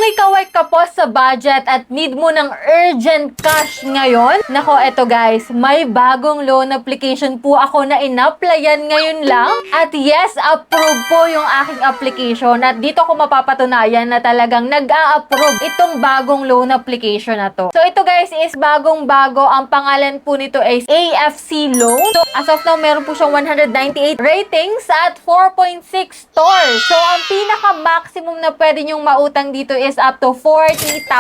may kaway ka po sa budget at need mo ng urgent cash ngayon, nako eto guys, may bagong loan application po ako na in-applyan ngayon lang. At yes, approve po yung aking application. At dito ko mapapatunayan na talagang nag-a-approve itong bagong loan application na to. So ito guys is bagong-bago. Ang pangalan po nito is AFC Loan. So as of now, meron po siyang 198 ratings at 4.6 stars. So ang pinaka-maximum na pwede nyong mautang dito is up to 40,000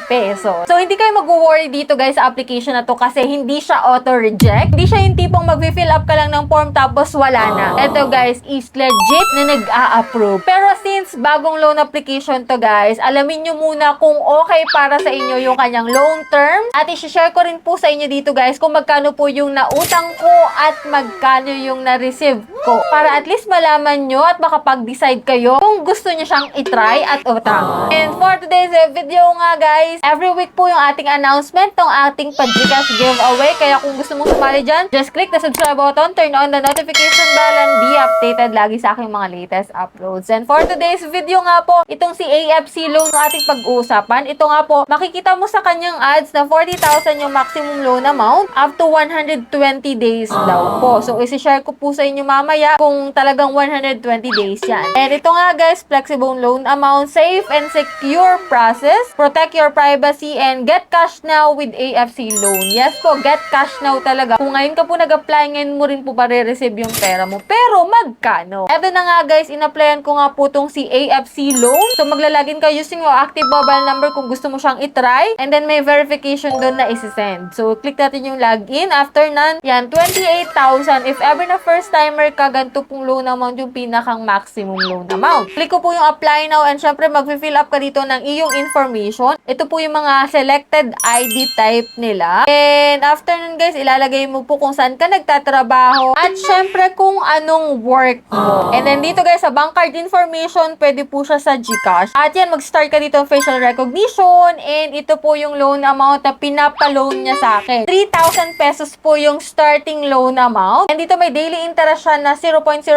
pesos. So, hindi kayo mag-worry dito guys sa application na to kasi hindi siya auto-reject. Hindi siya yung tipong mag-fill up ka lang ng form tapos wala na. Ito guys is legit na nag-a-approve. Pero since bagong loan application to guys, alamin nyo muna kung okay para sa inyo yung kanyang loan term. At i-share ko rin po sa inyo dito guys kung magkano po yung nautang ko at magkano yung na-receive ko. Para at least malaman nyo at makapag-decide kayo kung gusto nyo siyang itry at utang. And for today's video nga guys, every week po yung ating announcement ng ating Pagcash giveaway. Kaya kung gusto mong sumali dyan, just click the subscribe button, turn on the notification bell, and be updated lagi sa aking mga latest uploads. And for today's video nga po, itong si AFC Loan ng ating pag-uusapan. Ito nga po, makikita mo sa kanyang ads na 40,000 yung maximum loan amount up to 120 days daw po. So, isi-share ko po sa inyo mamaya kung talagang 120 days yan. And ito nga guys, flexible loan amount, safe and secure process, protect your privacy, and get cash now with AFC Loan. Yes po, get cash now talaga. Kung ngayon ka po nag-apply, ngayon mo rin po receive yung pera mo. Pero magkano? Eto na nga guys, in-applyan ko nga po tong si AFC Loan. So maglalagin ka using your active mobile number kung gusto mo siyang itry. And then may verification doon na isi-send. So click natin yung login. After nan, yan, 28,000. If ever na first timer ka, ganito pong loan amount yung pinakang maximum loan amount. Click ko po yung apply now and syempre mag-fill up ka dito ng iyong information. Ito po yung mga selected ID type nila. And after nun guys, ilalagay mo po kung saan ka nagtatrabaho at syempre kung anong work mo. And then dito guys, sa bank card information, pwede po siya sa GCash. At yan, mag-start ka dito ng facial recognition and ito po yung loan amount na pinapa-loan niya sa akin. 3,000 pesos po yung starting loan amount. And dito may daily interest siya na 0.05%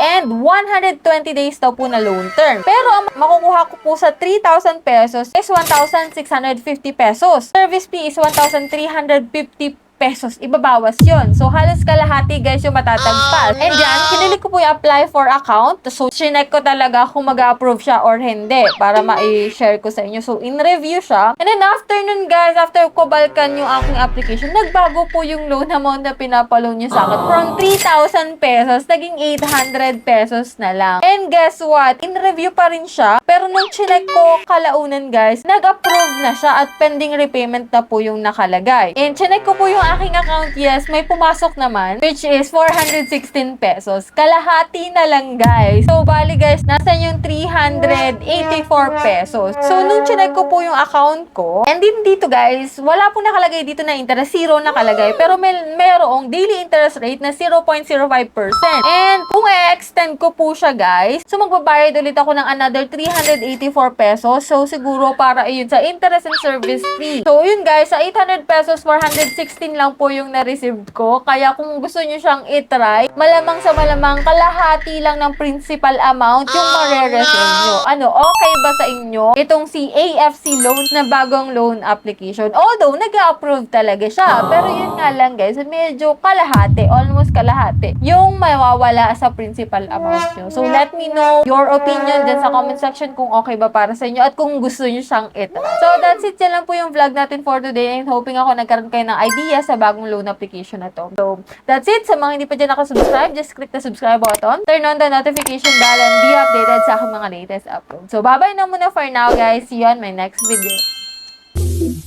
and 120 days daw po na loan term. Pero ang makukuha ko po sa 3,000 pesos is 1,650 pesos. Service fee is 1,350 pesos. Ibabawas yon. So, halos kalahati guys yung matatagpas. And yan, kinilig ko po yung apply for account. So, chinek ko talaga kung mag-approve siya or hindi para ma-share ko sa inyo. So, in-review siya. And then, after nun guys, after ko balikan yung aking application, nagbago po yung loan amount na pinapaloan niya sa akin. From 3,000 pesos, naging 800 pesos na lang. And guess what? In-review pa rin siya. Pero nung chinek ko kalaunan guys, nag-approve na siya at pending repayment na po yung nakalagay. And chinek ko po yung aking account, yes, may pumasok naman, which is 416 pesos. Kalahati na lang, guys. So, bali, guys, nasa yung 384 pesos. So, nung chinek ko po yung account ko, and din dito, guys, wala po nakalagay dito na interest, zero nakalagay, pero merong daily interest rate na 0.05%. And, kung i-extend ko po siya, guys, so, magbabayad ulit ako ng another 384 pesos. So, siguro para yun sa interest and service fee. So, yun, guys, sa 800 pesos, 416 lang po yung na-receive ko. Kaya kung gusto nyo siyang itry, malamang sa malamang kalahati lang ng principal amount yung mare-receive nyo. Ano, okay ba sa inyo itong si AFC Loan na bagong loan application? Although, nag-approve talaga siya. Pero yun nga lang guys, medyo kalahati, almost kalahati, yung mawawala sa principal amount nyo. So, let me know your opinion dyan sa comment section kung okay ba para sa inyo at kung gusto nyo siyang itry. So, that's it. Yan lang po yung vlog natin for today and hoping ako nagkaroon kayo ng idea sa bagong loan application na to. So, that's it. Sa mga hindi pa dyan nakasubscribe, just click the subscribe button, turn on the notification bell, and be updated sa aking mga latest uploads. So, bye-bye na muna for now, guys. See you on my next video.